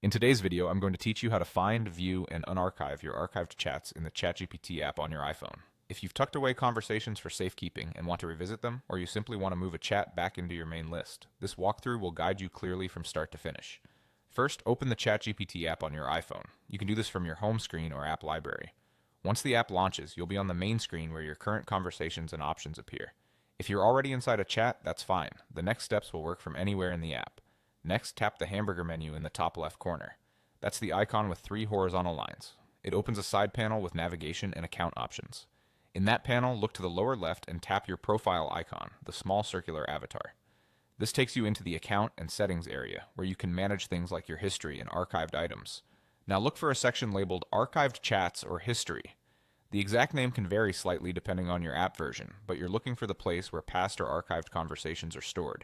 In today's video, I'm going to teach you how to find, view, and unarchive your archived chats in the ChatGPT app on your iPhone. If you've tucked away conversations for safekeeping and want to revisit them, or you simply want to move a chat back into your main list, this walkthrough will guide you clearly from start to finish. First, open the ChatGPT app on your iPhone. You can do this from your home screen or app library. Once the app launches, you'll be on the main screen where your current conversations and options appear. If you're already inside a chat, that's fine. The next steps will work from anywhere in the app. Next, tap the hamburger menu in the top left corner. That's the icon with 3 horizontal lines. It opens a side panel with navigation and account options. In that panel, look to the lower left and tap your profile icon, the small circular avatar. This takes you into the account and settings area, where you can manage things like your history and archived items. Now look for a section labeled Archived Chats or History. The exact name can vary slightly depending on your app version, but you're looking for the place where past or archived conversations are stored.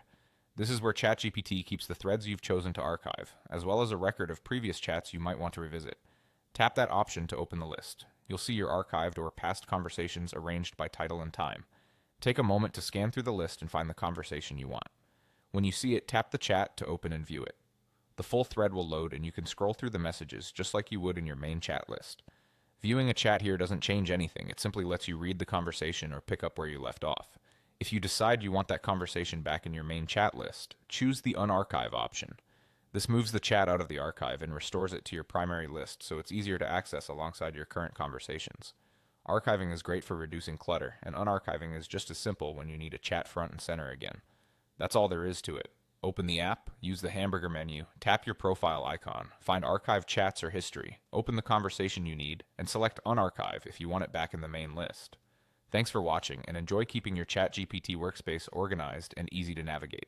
This is where ChatGPT keeps the threads you've chosen to archive, as well as a record of previous chats you might want to revisit. Tap that option to open the list. You'll see your archived or past conversations arranged by title and time. Take a moment to scan through the list and find the conversation you want. When you see it, tap the chat to open and view it. The full thread will load and you can scroll through the messages just like you would in your main chat list. Viewing a chat here doesn't change anything, it simply lets you read the conversation or pick up where you left off. If you decide you want that conversation back in your main chat list, choose the Unarchive option. This moves the chat out of the archive and restores it to your primary list, so it's easier to access alongside your current conversations. Archiving is great for reducing clutter, and unarchiving is just as simple when you need a chat front and center again. That's all there is to it. Open the app, use the hamburger menu, tap your profile icon, find archived chats or history, open the conversation you need, and select Unarchive if you want it back in the main list. Thanks for watching, and enjoy keeping your ChatGPT workspace organized and easy to navigate.